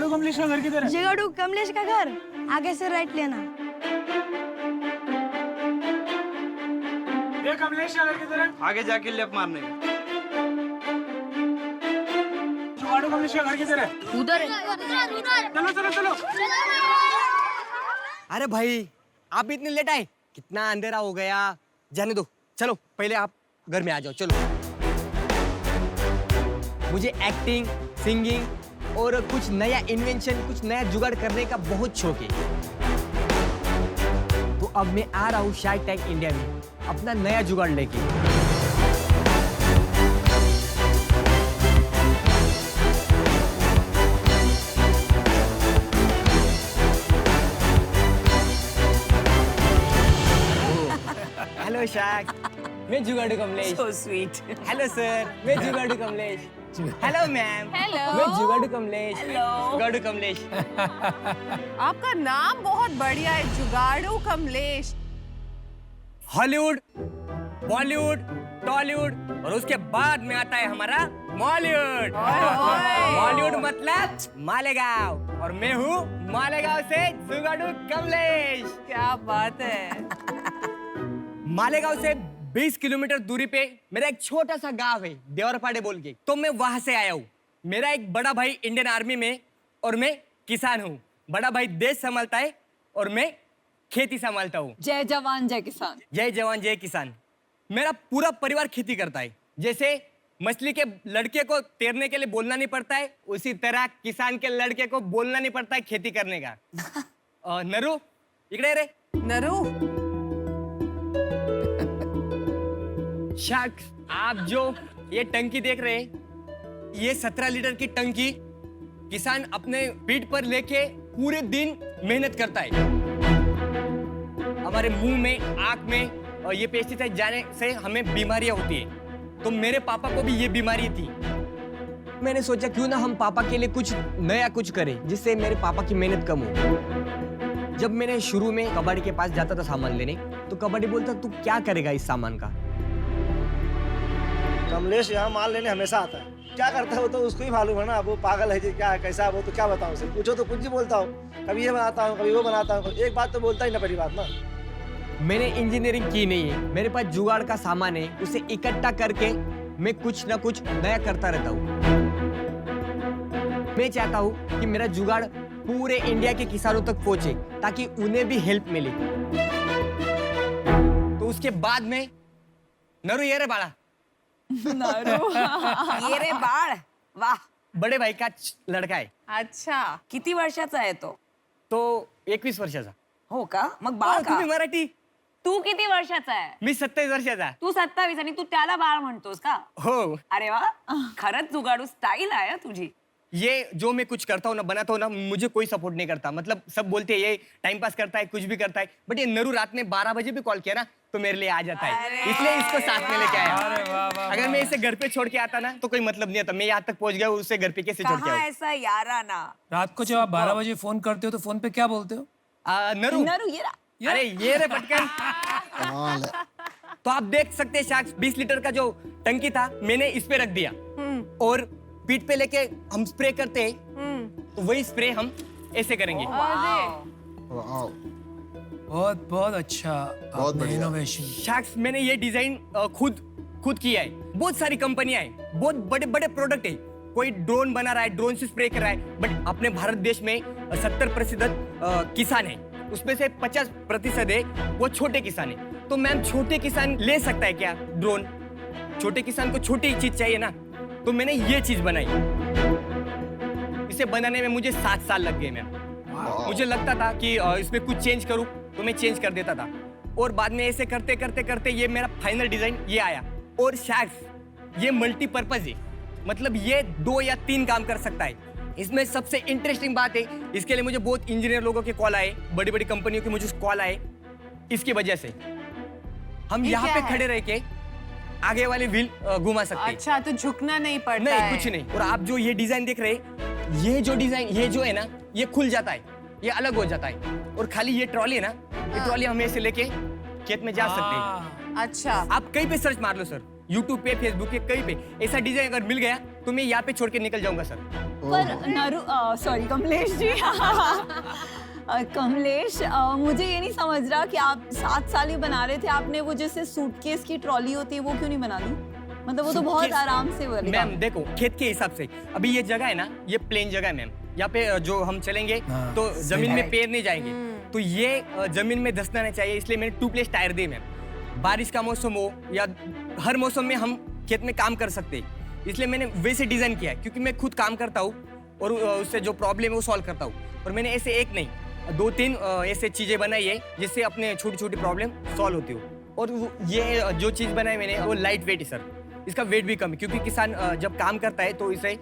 जुगाड़ू कमलेश का घर किधर है? जुगाड़ू कमलेश का घर आगे से राइट लेना। ये कमलेश का घर किधर है? आगे जाके लेफ्ट मारने का। जुगाड़ू कमलेश का घर किधर है? उधर चलो चलो चलो। अरे भाई आप इतने लेट आए, कितना अंधेरा हो गया। जाने दो, चलो पहले आप घर में आ जाओ। चलो, मुझे एक्टिंग, सिंगिंग और कुछ नया इन्वेंशन, कुछ नया जुगाड़ करने का बहुत शौक है। तो अब मैं आ रहा हूँ शार्क टैंक इंडिया में अपना नया जुगाड़ लेके। हेलो शार्क, मैं जुगाड़ू Kamlesh. So sweet. Hello sir, मैं जुगाड़ू कमलेश। Hello ma'am. Hello. मैं जुगाड़ू कमलेश। Hello. जुगाड़ू कमलेश। आपका नाम बहुत बढ़िया है, जुगाड़ू कमलेश। हॉलीवुड, बॉलीवुड, टॉलीवुड और उसके बाद में आता है हमारा मॉलीवुड। मॉलीवुड मतलब मालेगांव और मैं हूँ मालेगांव से जुगाड़ू कमलेश। क्या बात है। मालेगांव से 20 किलोमीटर दूरी पे मेरा एक छोटा सा गांव है, देवरपाड़े बोल के। तो मैं वहां से आया हूँ। मेरा एक बड़ा भाई इंडियन आर्मी में और मैं किसान हूँ। बड़ा भाई देश संभालता है और मैं खेती संभालता हूँ। जय जवान जय किसान। जय जवान जय किसान। मेरा पूरा परिवार खेती करता है। जैसे मछली के लड़के को तैरने के लिए बोलना नहीं पड़ता है, उसी तरह किसान के लड़के को बोलना नहीं पड़ता है खेती करने का। नरू इकड़े रे। नरू, शार्क, आप जो ये टंकी देख रहे हैं, ये 17 लीटर की टंकी किसान अपने पीठ पर लेके पूरे दिन मेहनत करता है। हमारे मुंह में, आंख में और ये पेस्टिसाइड जाने से हमें बीमारियां होती है। तो मेरे पापा को भी ये बीमारी थी। मैंने सोचा क्यों ना हम पापा के लिए कुछ नया कुछ करें जिससे मेरे पापा की मेहनत कम हो। जब मैंने शुरू में कबाड़ी के पास जाता था सामान लेने, तो कबाड़ी बोलता तू क्या करेगा इस सामान का। कमलेश यहाँ माल लेने हमेशा आता है। क्या करता है वो तो उसको ही मालूम है ना। वो पागल है जी, क्या है कैसा है वो, तो क्या बताऊँ उसे। पूछो तो कुछ भी बोलता हूँ, कभी ये बनाता हूँ कभी वो बनाता हूँ। एक बात तो बोलता ही ना, पहली बात ना। मैंने इंजीनियरिंग की नहीं है, मेरे पास जुगाड़ का सामान है, उसे इकट्ठा करके मैं कुछ ना कुछ नया करता रहता हूँ। मैं चाहता हूँ कि मेरा जुगाड़ पूरे इंडिया के किसानों तक पहुंचे ताकि उन्हें भी हेल्प मिले। तो उसके बाद में नरू ये रे बाड़ा, ये रे बाळ, वाह। बड़े भाई का लड़का आहे। अच्छा, किती वर्षाचा आहे तो? तो 21 वर्षाचा। हो का? मग बाळ का? तुम्ही मराठी, तू किती वर्षाचा आहे? मी 27 वर्षाचा। तू 27 आणि तू त्याला बाळ म्हणतोस का? हो, अरे वा, खरंच जुगाडू स्टाईल आहे हं तुझी। ये जो मैं कुछ करता हूँ ना, बनाता हूँ ना, मुझे कोई सपोर्ट नहीं करता। मतलब सब बोलते हैं ये टाइम पास करता है, कुछ भी करता है, बट ये नरू रात में 12 बजे भी कॉल किया ना तो मेरे लिए आ जाता है, इसलिए इसको साथ में लेके आया। अगर मैं इसे घर पे छोड़ के आता ना तो कोई मतलब नहीं आता। मैं यहाँ तक पहुंच गया, उससे घर पे कैसे छोड़ के कहाँ आऊँ? ऐसा याराना। रात को जब आप 12 बजे फोन करते हो तो फोन पे क्या बोलते हो? नरू, नरू ये रहा। अरे ये रे पटकन। तो आप देख सकते हैं शार्क्स, 20 लीटर का जो टंकी था मैंने इस पे रख दिया और पीठ पे लेके हम स्प्रे करते हैं, तो वही स्प्रे हम ऐसे करेंगे। बहुत अच्छा, बहुत बढ़िया। इनोवेशन। शार्क्स, मैंने ये डिजाइन खुद किया है। बहुत सारी कंपनियां हैं, बहुत बड़े बड़े प्रोडक्ट है। कोई ड्रोन बना रहा है, ड्रोन से स्प्रे कर रहा है, बट अपने भारत देश में 70% किसान है, उसमें से 50% है वो छोटे किसान है। तो मैम, छोटे किसान ले सकता है क्या ड्रोन? छोटे किसान को छोटी चीज चाहिए ना, तो मैंने ये चीज बनाई। इसे बनाने में मुझे 7 साल लग गए मैम। मुझे लगता था कि इसमें कुछ चेंज करूं तो मैं चेंज कर देता था, और बाद में ऐसे करते करते करते ये मेरा फाइनल डिजाइन ये आया। और शार्क्स, ये मल्टीपर्पज है, मतलब ये 2 या 3 काम कर सकता है। इसमें सबसे इंटरेस्टिंग बात है, इसके लिए मुझे बहुत इंजीनियर लोगों के कॉल आए, बड़ी बड़ी कंपनियों के मुझे कॉल आए। इसकी वजह से हम यहाँ पे खड़े रह के आगे वाले व्हील घुमा सकते हैं। अच्छा, तो झुकना नहीं पड़ता नहीं, है। कुछ नहीं। और आप जो ये डिजाइन देख रहे हैं, ये जो डिजाइन, ये जो है ना, ये खुल जाता है, ये अलग हो जाता है। और खाली ये ट्रॉली है ना, ये ट्रॉली हम ऐसे लेके खेत में जा सकते हैं। अच्छा, आप कहीं पे सर्च मार लो सर, यूट्यूब पे, फेसबुक पे, कहीं पे ऐसा डिजाइन अगर मिल गया तो मैं यहाँ पे छोड़ के निकल जाऊंगा सर। पर सॉरी कमलेश जी कमलेश मुझे ये नहीं समझ रहा कि आप 7 साल ही बना रहे थे, आपने वो जैसे सूटकेस की ट्रॉली होती है वो क्यों नहीं बना दी? मतलब वो तो बहुत Suitcase- आराम से बनेगा। मैम देखो खेत के हिसाब से अभी ये जगह है ना, ये प्लेन जगह है मैम। यहाँ पे जो हम चलेंगे हाँ, तो सही जमीन में है। पैर नहीं जाएंगे, तो ये जमीन में धंसना नहीं चाहिए, इसलिए मैंने 2 प्लेस टायर दिए मैम। बारिश का मौसम हो या हर मौसम में हम खेत में काम कर सकते हैं, इसलिए मैंने वैसे डिजाइन किया है, क्योंकि मैं खुद काम करता हूँ और उससे जो प्रॉब्लम है वो सॉल्व करता हूँ। और मैंने ऐसे एक नहीं 2-3 ऐसे चीजें बनाई है जिससे अपने छोटी छोटी प्रॉब्लम सॉल्व होती हो। और ये जो चीज बनाई मैंने वो लाइट वेट है सर, इसका वेट भी कम है, क्योंकि किसान जब काम करता है तो इसे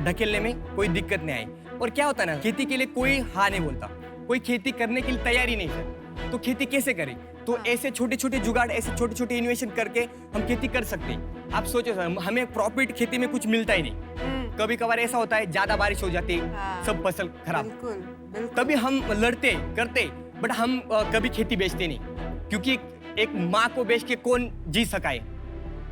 ढकेलने में कोई दिक्कत नहीं आई। और क्या होता है ना, खेती के लिए कोई हाँ नहीं बोलता, कोई खेती करने के लिए तैयार ही नहीं है, तो खेती कैसे करें? तो ऐसे छोटे छोटे जुगाड़, ऐसे छोटे छोटे इन्वेशन करके हम खेती कर सकते हैं। आप सोचो सर, हमें प्रॉफिट खेती में कुछ मिलता ही नहीं, कभी कभार ऐसा होता है ज्यादा बारिश हो जाती है, हाँ। सब फसल खराब, बिल्कुल बिल्कुल। तभी हम लड़ते करते, बट हम कभी खेती बेचते नहीं, क्योंकि एक माँ को बेच के कौन जी सका है?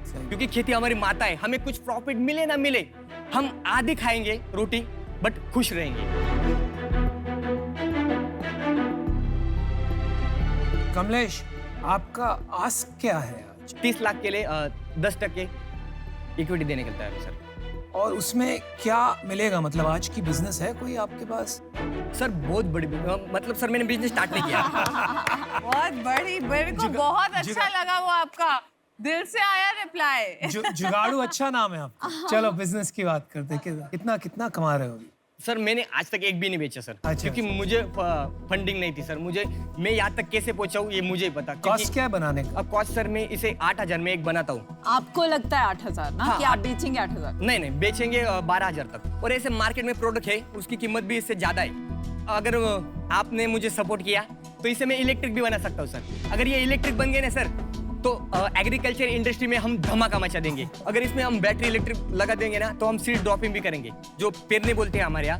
क्योंकि खेती हमारी माता है, हमें कुछ प्रॉफिट मिले ना मिले, हम आधी खाएंगे रोटी बट खुश रहेंगे। कमलेश, आपका आस्क क्या है आज? 30 लाख के लिए 10% इक्विटी देने के लिए तैयार हूं सर। और उसमें क्या मिलेगा? मतलब आज की बिजनेस है कोई आपके पास? सर बहुत बड़ी मतलब सर मैंने बिजनेस स्टार्ट नहीं किया। बहुत बड़ी, मेरे को बहुत अच्छा लगा वो आपका दिल से आया रिप्लाई। जुगाड़ू अच्छा नाम है आपका। चलो बिजनेस की बात करते हैं। कितना कितना कमा रहे हो अभी? सर मैंने आज तक एक भी नहीं बेचा सर, अच्छा, क्योंकि मुझे फंडिंग नहीं थी सर। मैं यहाँ तक कैसे पहुंचा हूँ ये मुझे पता। कॉस्ट क्या है बनाने का? अब कॉस्ट सर मैं इसे 8,000 में एक बनाता हूँ। आपको लगता है 8,000 ना हाँ, कि आप बेचेंगे 8,000? नहीं बेचेंगे 12,000 तक। और ऐसे मार्केट में प्रोडक्ट है उसकी कीमत भी इससे ज्यादा है। अगर आपने मुझे सपोर्ट किया तो इसे मैं इलेक्ट्रिक भी बना सकता हूँ सर। अगर ये इलेक्ट्रिक बन गए ना सर तो एग्रीकल्चर इंडस्ट्री में हम धमाका मचा देंगे। अगर इसमें हम बैटरी इलेक्ट्रिक लगा देंगे ना तो हम सीड ड्रॉपिंग भी करेंगे। जो पेरने बोलते हैं हमारे यहाँ,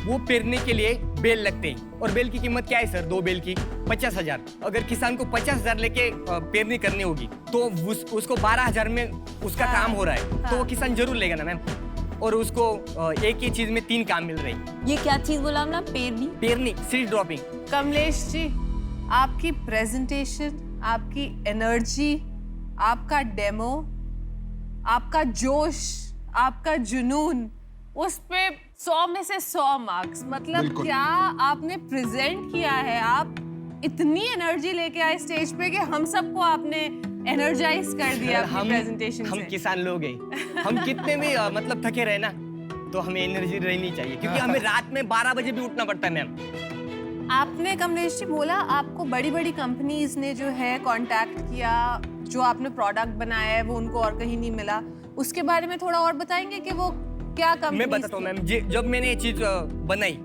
वो पेरने के लिए बेल लगते हैं। और बेल की कीमत क्या है सर? 2 बेल की 50,000। अगर किसान को 50,000 लेके पेरनी करनी होगी तो उसको 12,000 में उसका काम हो रहा है, तो वो किसान जरूर लेगा ना मैम। और उसको एक ही चीज में 3 काम मिल रहे हैं। ये क्या चीज बोला आपने? पेरनी, सीड ड्रॉपिंग। कमलेश जी, आपकी प्रेजेंटेशन, आपकी एनर्जी, आपका डेमो, आपका जोश, आपका जुनून, उस पे 100 में से 100 मार्क्स। मतलब क्या आपने प्रेजेंट किया है। आप इतनी एनर्जी लेके आए स्टेज पे कि हम सबको आपने एनर्जाइज कर दिया अपनी प्रेजेंटेशन से। हम किसान लोग हैं, हम कितने भी मतलब थके रहे ना तो हमें एनर्जी रहनी चाहिए, क्योंकि हमें रात में 12 बजे भी उठना पड़ता है मैम। आपने कमलेश जी बोला आपको बड़ी बड़ी कंपनीज ने जो है कांटेक्ट किया, जो आपने प्रोडक्ट बनाया है वो उनको और कहीं नहीं मिला। उसके बारे में थोड़ा और बताएंगे कि वो क्या कंपनी? मैं बताता हूँ मैम। जब मैंने ये चीज बनाई,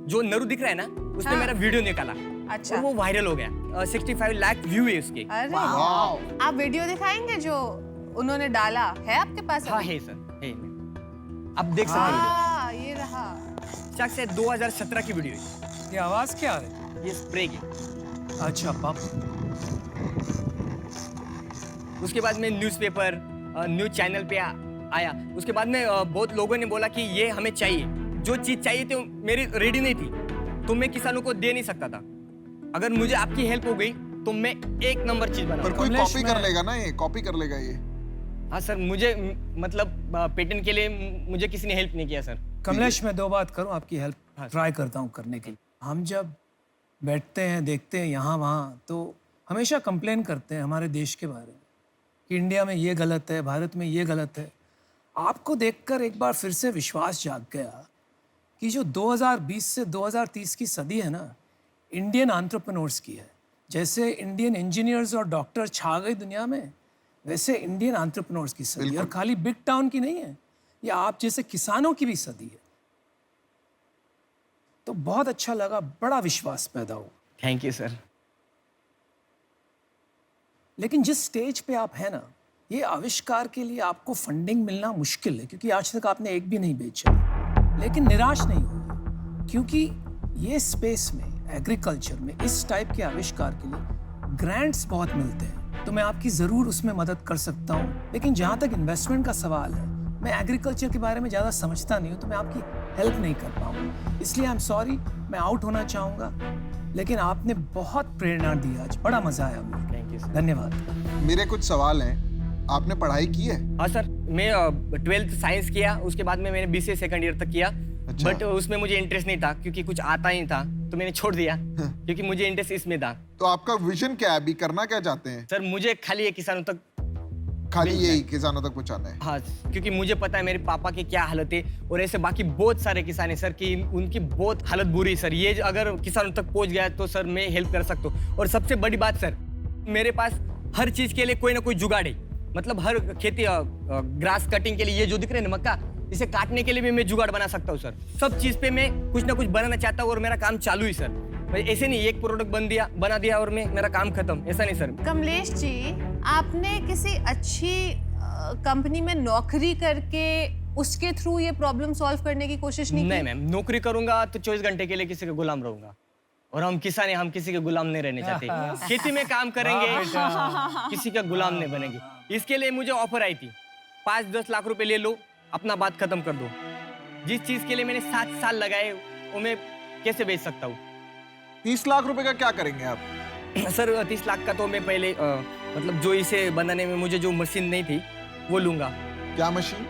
जो नरू दिख रहा है ना, उसने हाँ। मेरा वीडियो निकाला। अच्छा। और वो वायरल हो गया। 65 लाख व्यू है उसके। अरे आप वीडियो दिखाएंगे जो उन्होंने डाला है आपके पास? हाँ है सर, है। आप देख सकते हैं हाँ, ये रहा। वीडियो। से 2017 की वीडियो है। ये आवाज क्या है? ये स्प्रे की। अच्छा पंप। उसके बाद में न्यूज़पेपर, न्यूज चैनल पे आया। उसके बाद में बहुत लोगों ने बोला कि ये हमें चाहिए। जो चीज चाहिए थी मेरी रेडी नहीं थी, तो मैं किसानों को दे नहीं सकता था। अगर मुझे आपकी हेल्प हो गई तो मैं एक नंबर चीज पर बनाऊंगा। कोई कमलेश, कॉपी मैं- कर लेगा ना, ये कॉपी कर लेगा ये। हाँ सर, मुझे मतलब पेटेंट के लिए मुझे किसी ने हेल्प नहीं किया सर। कमलेश, मैं 2 बात करूं, आपकी हेल्प हाँ। ट्राई करता हूं करने की। हम जब बैठते हैं, देखते हैं यहाँ वहाँ, तो हमेशा कंप्लेन करते हैं हमारे देश के बारे में कि इंडिया में ये गलत है, भारत में ये गलत है। आपको देखकर एक बार फिर से विश्वास जाग गया कि जो 2020 से 2030 की सदी है ना, इंडियन एंटरप्रेन्योर्स की है। जैसे इंडियन इंजीनियर्स और डॉक्टर छा गई दुनिया में, वैसे इंडियन एंटरप्रेन्योर्स की सदी। और खाली बिग टाउन की नहीं है, ये आप जैसे किसानों की भी सदी है। तो बहुत अच्छा लगा, बड़ा विश्वास पैदा हुआ। Thank you sir. लेकिन जिस स्टेज पे आप हैं ना, ये आविष्कार के लिए आपको फंडिंग मिलना मुश्किल है, क्योंकि आज तक आपने एक भी नहीं बेचा। लेकिन निराश नहीं होइए, क्योंकि ये स्पेस में, एग्रीकल्चर में, इस टाइप के आविष्कार के लिए ग्रांट्स बहुत मिलते हैं। तो मैं आपकी ज़रूर उसमें मदद कर सकता हूँ। लेकिन जहाँ तक इन्वेस्टमेंट का सवाल है, मैं एग्रीकल्चर के बारे में ज़्यादा समझता नहीं हूँ, तो मैं आपकी हेल्प नहीं कर पाऊँगा। इसलिए आई एम सॉरी, मैं आउट होना चाहूँगा। लेकिन आपने बहुत प्रेरणा दी आज, बड़ा मज़ा आया मुझे। Thank you sir. धन्यवाद। मेरे कुछ सवाल हैं। आपने पढ़ाई की है? हाँ सर, मैं 12th साइंस किया, उसके बाद में मैंने BCA सेकंड ईयर तक किया। अच्छा। बट उसमें मुझे इंटरेस्ट नहीं था क्योंकि कुछ आता ही था, तो मैंने छोड़ दिया क्योंकि मुझे इंटरेस्ट इसमें था। तो आपका विजन क्या है? अभी करना क्या चाहते हैं? सर मुझे खाली ये किसानों तक, खाली यही किसानों तक पहुंचाना है? हाँ, क्योंकि मुझे पता है मेरे पापा की क्या हालत है और ऐसे बाकी बहुत सारे किसान हैं सर कि उनकी बहुत हालत बुरी है सर। ये अगर किसानों तक पहुंच गया तो सर मैं हेल्प कर सकता हूँ। और सबसे बड़ी बात सर, मेरे पास हर चीज के लिए कोई ना कोई जुगाड़ है। मतलब हर खेती ग्रास कटिंग के लिए ये जो दिख रहे हैं ना मक्का, इसे काटने के लिए भी मैं जुगाड़ बना सकता हूँ सर। सब चीज पे मैं कुछ ना कुछ बनाना चाहता हूँ और मेरा काम चालू ही सर। ऐसे नहीं एक प्रोडक्ट बना दिया और मेरा काम खत्म, ऐसा नहीं सर। कमलेश जी, आपने किसी अच्छी कंपनी में नौकरी करके उसके थ्रू ये प्रॉब्लम सॉल्व करने की कोशिश नहीं नहीं की? मैम, नौकरी करूंगा तो 24 घंटे के लिए किसी का गुलाम रहूंगा। और हम किसान हैं, हम किसी के गुलाम नहीं रहने चाहते। खेती में काम करेंगे, किसी का गुलाम नहीं बनेंगे। इसके लिए मुझे ऑफर आई थी, 5-10 लाख रुपए ले लो, अपना बात खत्म कर दो। जिस चीज के लिए मैंने 7 साल लगाए वो मैं कैसे बेच सकता हूँ? 30 लाख रुपए का क्या करेंगे आप? सर 30 लाख का तो मैं पहले मतलब जो इसे बनाने में मुझे जो मशीन नहीं थी वो लूंगा। क्या मशीन?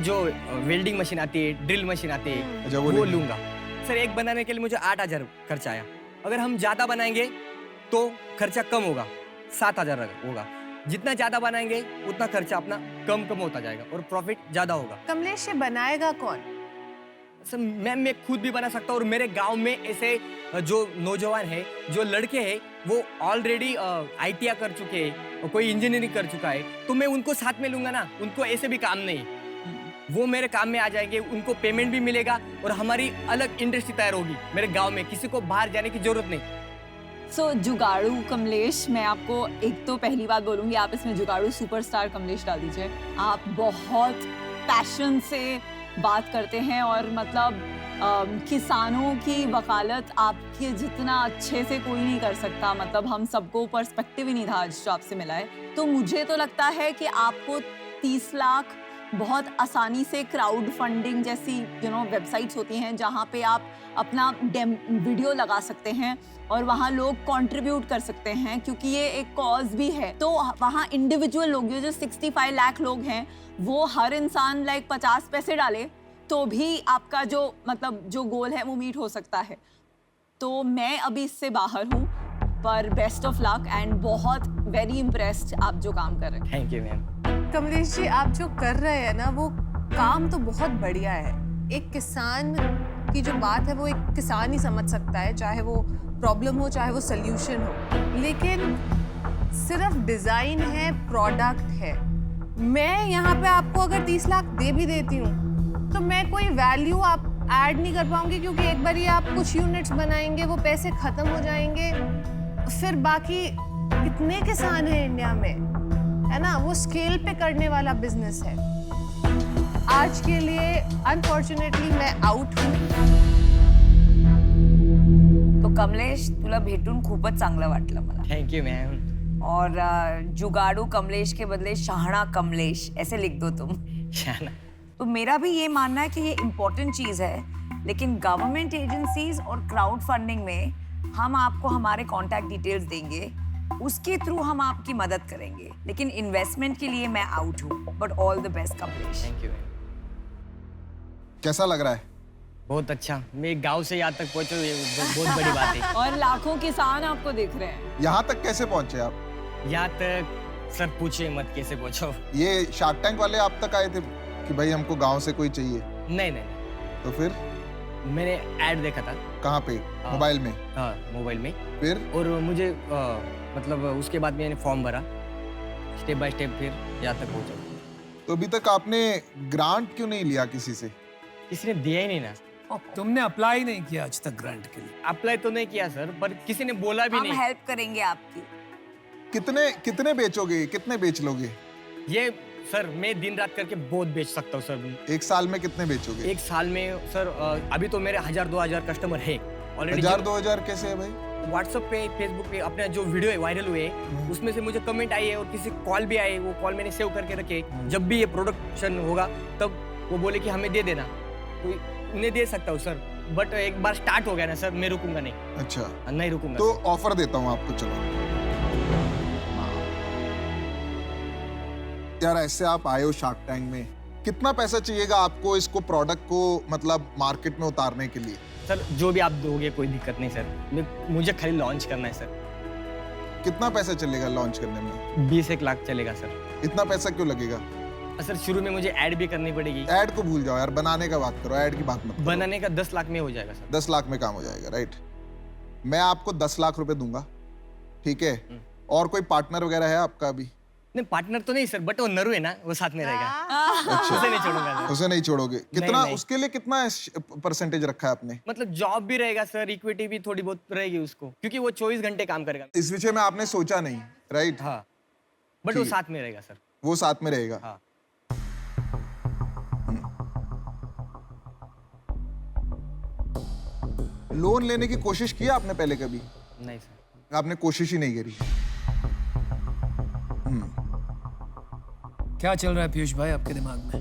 जो वेल्डिंग मशीन आती है, ड्रिल मशीन आती है, अच्छा, वो लेंगे। लूंगा। सर एक बनाने के लिए मुझे 8,000 खर्चा आया। अगर हम ज्यादा बनाएंगे तो खर्चा कम होगा, 7,000 होगा। जितना ज्यादा बनाएंगे उतना खर्चा अपना कम होता जाएगा और प्रॉफिट ज्यादा होगा। कमलेश, ये बनाएगा कौन? सर मैम, मैं खुद भी बना सकता हूँ और मेरे गांव में ऐसे जो नौजवान है, जो लड़के हैं, वो ऑलरेडी ITI कर चुके हैं और कोई इंजीनियरिंग कर चुका है, तो मैं उनको साथ में लूंगा ना। उनको ऐसे भी काम नहीं, वो मेरे काम में आ जाएंगे, उनको पेमेंट भी मिलेगा और हमारी अलग इंडस्ट्री तैयार होगी मेरे गांव में। किसी को बाहर जाने की जरूरत नहीं। सो जुगाड़ू कमलेश, मैं आपको एक तो पहली बात बोलूंगी, आप इसमें जुगाड़ू सुपरस्टार कमलेश डाल दीजिए। आप बहुत पैशन से बात करते हैं और मतलब किसानों की वकालत आपके जितना अच्छे से कोई नहीं कर सकता। मतलब हम सबको पर्सपेक्टिव ही नहीं था आज जो आपसे मिला है। तो मुझे तो लगता है कि आपको 30 लाख बहुत आसानी से क्राउड फंडिंग जैसी वेबसाइट्स होती हैं जहाँ पे आप अपना वीडियो लगा सकते हैं और वहाँ लोग कंट्रीब्यूट कर सकते हैं, क्योंकि ये एक कॉज भी है। तो वहाँ इंडिविजुअल लोग जो 65 लाख लोग हैं, वो हर इंसान लाइक 50 पैसे डाले तो भी आपका जो मतलब जो गोल है वो मीट हो सकता है। तो मैं अभी इससे बाहर हूँ, पर बेस्ट ऑफ लक एंड बहुत वेरी इम्प्रेस्ड आप जो काम कर रहे हैं। Thank you ma'am. Kamlesh ji, आप जो कर रहे हैं ना, वो काम तो बहुत बढ़िया है। एक किसान की जो बात है वो एक किसान ही समझ सकता है, चाहे वो प्रॉब्लम हो चाहे वो सोल्यूशन हो। लेकिन सिर्फ डिजाइन है, प्रोडक्ट है। मैं यहाँ पे आपको अगर 30 लाख दे भी देती हूँ तो मैं कोई वैल्यू आप ऐड नहीं कर पाऊंगी, क्योंकि एक बार ये आप कुछ यूनिट्स बनाएंगे, वो पैसे खत्म हो जाएंगे। फिर बाकी कितने किसान हैं इंडिया में, है ना? वो स्केल पे करने वाला बिजनेस है। आज के लिए अनफॉर्चुनेटली मैं आउट हूँ। तो कमलेश, तुला भेटून खूपच चांगलं वाटलं मला। Thank you ma'am. और जुगाड़ू कमलेश के बदले शाहना कमलेश ऐसे लिख दो तुम। शाहना। तो मेरा भी ये मानना है कि ये इम्पोर्टेंट चीज़ है, लेकिन गवर्नमेंट एजेंसीज और क्राउड फंडिंग में हम आपको हमारे कॉन्टैक्ट डिटेल्स देंगे, उसके थ्रू हम आपकी मदद करेंगे। लेकिन इन्वेस्टमेंट के लिए मैं आउट हूँ। But all the best Kamlesh. Thank you ma'am. कैसा लग रहा है? बहुत अच्छा, मैं गांव से यहाँ तक पहुँचा, ये बहुत बड़ी बात है। और लाखों किसान आपको देख रहे हैं। यहाँ तक कैसे पहुंचे आप? यहाँ तक सर पूछिए मत कैसे पहुँचो। ये शार्क टैंक वाले आप तक आए थे कि भाई हमको गांव से कोई चाहिए? नहीं नहीं, तो फिर मैंने ऐड देखा था। कहाँ पे? मोबाइल में? हाँ, मोबाइल में। फिर? और मुझे मतलब उसके बाद मैंने फॉर्म भरा, स्टेप बाय स्टेप फिर यहाँ तक पहुँचा। तो अभी तक आपने ग्रांट क्यों नहीं लिया किसी से? किसी ने दिया ही नहीं ना। तुमने अप्लाई नहीं किया आज तक ग्रांट के लिए? अप्लाई तो नहीं किया सर, पर किसी ने बोला भी हम नहीं। हेल्प करेंगे आपकी। कितने बेचोगे? कितने बेच लोगे? ये सर मैं दिन रात करके बहुत बेच सकता हूँ सर। एक साल में कितने बेचोगे? एक साल में सर अभी तो मेरे 1,000-2,000 कस्टमर है ऑलरेडी। 1,000-2,000 कैसे है भाई? व्हाट्सएप पे फेसबुक पे अपने जो वीडियो है वायरल हुए उसमें से मुझे कमेंट आई है और किसी कॉल भी आए, वो कॉल मैंने सेव करके रखे। जब भी ये प्रोडक्शन होगा तब वो बोले कि हमें दे देना, तो उन्हें दे सकता हूँ सर, बट एक बार स्टार्ट हो गया ना सर, मैं रुकूंगा नहीं। अच्छा, नहीं रुकूंगा तो ऑफर देता हूँ आपको, चलो। यार ऐसे आप आए हो शार्क टैंक में, कितना पैसा चाहिएगा आपको इसको प्रोडक्ट को मतलब मार्केट में उतारने के लिए? सर जो भी आप दोगे कोई दिक्कत नहीं सर, मुझे खाली लॉन्च करना है सर। कितना पैसा चलेगा लॉन्च करने में? 20-1 लाख चलेगा सर। इतना पैसा क्यों लगेगा? सर शुरू में मुझे ऐड भी करनी पड़ेगी। ऐड को भूल जाओ यार, बनाने का बात करो, ऐड की बात मत करो। बनाने का 10 लाख में हो जाएगा सर। 10 लाख में काम हो जाएगा, राइट। मैं आपको 10 लाख रुपए दूंगा, ठीक है? और कोई पार्टनर वगैरह है आपका अभी? नहीं पार्टनर तो नहीं सर, बट वो नरू है ना, वो साथ में रहेगा। अच्छा, उसे नहीं छोड़ूंगा सर। उसे नहीं छोड़ोगे? कितना नहीं। उसके लिए कितना परसेंटेज रखा है आपने? मतलब जॉब भी रहेगा सर, इक्विटी भी थोड़ी बहुत रहेगी उसको, क्योंकि वो 24 घंटे काम करेगा। इस विषय में आपने सोचा नहीं, राइट? हाँ, बट वो ठीक। साथ में रहेगा सर। वो साथ में रहेगा। हाँ। लोन लेने की कोशिश की आपने पहले कभी? नहीं सर। आपने कोशिश ही नहीं करी। क्या चल रहा है पीयूष भाई आपके दिमाग में?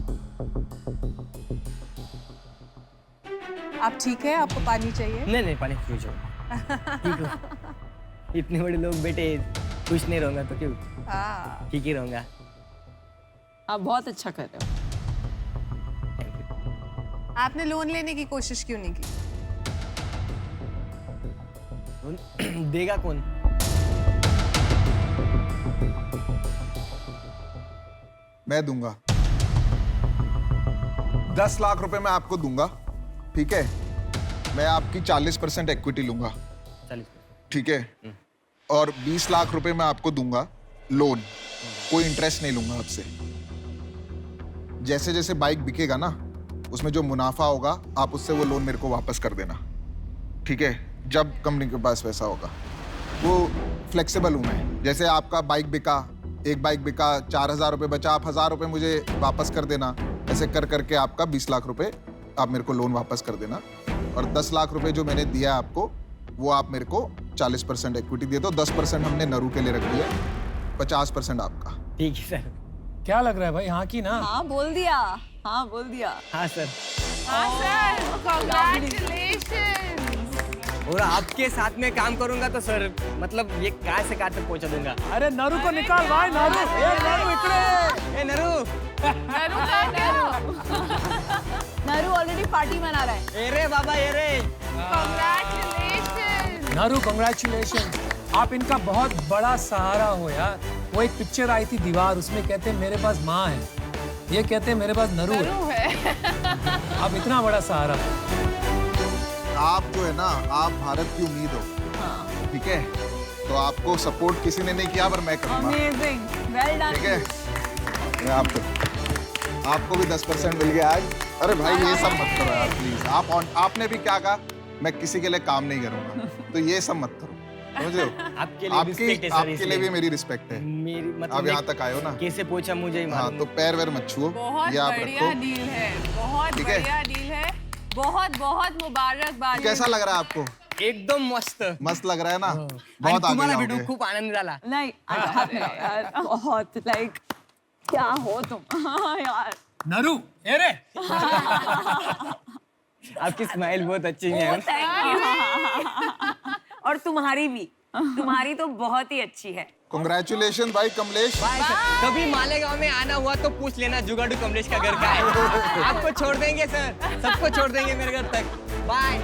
आप ठीक है? आपको पानी चाहिए? नहीं पानी फ्यूज हो, ठीक हो। इतने बड़े लोग बेटे, खुश नहीं रहूंगा तो क्यों, ठीक ही रहूंगा। आप बहुत अच्छा कर रहे हो। आपने लोन लेने की कोशिश क्यों नहीं की? देगा कौन? मैं दूंगा 10 लाख रुपए मैं आपको दूंगा, ठीक है? मैं आपकी 40% इक्विटी लूंगा, 40%। ठीक है? और 20 लाख रुपए मैं आपको दूंगा लोन, कोई इंटरेस्ट नहीं लूंगा आपसे। जैसे जैसे बाइक बिकेगा ना, उसमें जो मुनाफा होगा आप उससे वो लोन मेरे को वापस कर देना, ठीक है? जब कंपनी के पास पैसा होगा। वो फ्लेक्सिबल हूं मैं, जैसे आपका बाइक बिका, एक बाइक बिका, 4,000 रुपये बचा, आप 1,000 रुपये मुझे वापस कर देना। ऐसे कर करके आपका 20 लाख रुपए आप मेरे को लोन वापस कर देना। और 10 लाख रुपए जो मैंने दिया आपको, वो आप मेरे को 40% इक्विटी दे दो। 10% हमने नरू के लिए रख दिया, 50% आपका। ठीक है सर। क्या लग रहा है भाई, हाँ की ना? हाँ बोल दिया, हाँ बोल दिया। हाँ सर। हाँ सर, कांग्रेचुलेशंस। और आपके साथ में काम करूंगा तो सर मतलब ये कहाँ से कहाँ तक पहुंचा दूंगा। अरे नरू को निकाल भाई, नरू, ए नरू इकडे। ए नरू, नरू कहाँ गया? नरू ऑलरेडी पार्टी मना रहा है। ए रे बाबा, ए रे। कांग्रेचुलेशंस। नरू कंग्रेचुलेशन, आप इनका बहुत बड़ा सहारा हो यार। वो एक पिक्चर आई थी दीवार, उसमें कहते हैं मेरे पास माँ है, ये कहते हैं मेरे पास नरू है। आप इतना बड़ा सहारा हो। आप जो है ना, आप भारत की उम्मीद हो, ठीक है? तो आपको सपोर्ट किसी ने नहीं किया, पर मैं करूंगा, अमेजिंग, वेल डन। ठीक है? मैं आपको भी 10% मिल गया आज। अरे भाई ये सब मत करो यार प्लीज। आपने भी क्या कहा, मैं किसी के लिए काम नहीं करूंगा, तो ये सब मत करो, समझ रहे हो? आपके लिए रिस्पेक्ट है सर, आपके लिए भी मेरी रिस्पेक्ट है। मेरी आप मतलब यहाँ तक आए हो ना, कैसे पूछा मुझे ही हाँ, मालूम। तो पैर वैर मत छुओ, बहुत ये आप बढ़िया रखो। डील है, बहुत ठीक है? बढ़िया डील है। बहुत बहुत मुबारकबाद। कैसा लग रहा है आपको? एकदम मस्त। मस्त लग रहा है ना? आणि बहुत आगे तुम्हाला जाओगे। भेटून खूप आनंद झाला। नहीं यार, बहुत लाइक क्या हो तुम। हाँ यार नरू, ए रे। आपकी स्माइल बहुत अच्छी है। और तुम्हारी भी, तुम्हारी तो बहुत ही अच्छी है। Congratulations भाई कमलेश। Bye sir. कभी मालेगांव में आना हुआ तो पूछ लेना, जुगाड़ू कमलेश का घर का है। आपको छोड़ देंगे सर, सबको छोड़ देंगे मेरे घर तक। बाय।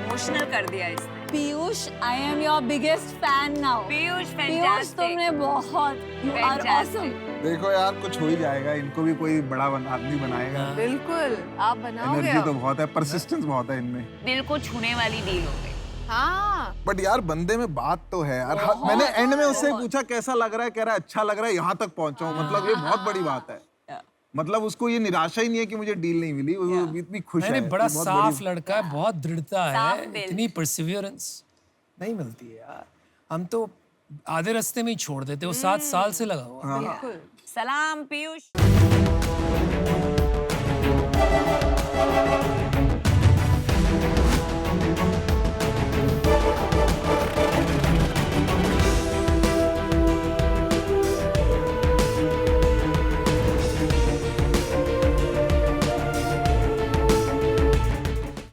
इमोशनल कर दिया इसने। Piyush, I am your biggest fan now. Piyush Piyush fantastic. तुमने बहुत, यू आर ऑसम। देखो यार कुछ हो ही जाएगा, इनको भी कोई बड़ा आदमी बनाएगा। बिल्कुल, आप बनाओगे। एनर्जी तो बहुत है, परसिस्टेंस बहुत है इनमें। दिल को छूने वाली डील हो गई। हाँ, बट यार बंदे में बात तो है यार। मैंने एंड में उससे पूछा कैसा लग रहा है, कह रहा है अच्छा लग रहा है, यहाँ तक पहुंचा हूँ। मतलब ये बहुत बड़ी बात है। मतलब उसको ये निराशा ही नहीं है कि मुझे डील नहीं मिली, वो इतनी खुश है। नहीं, बड़ा बहुत साफ बड़ी- लड़का है, बहुत दृढ़ता साफ है, दिल। इतनी परसिवियरेंस नहीं मिलती है यार। हम तो आधे रास्ते में ही छोड़ देते, वो 7 साल से लगा हुआ। बिल्कुल। सलाम पीयूष।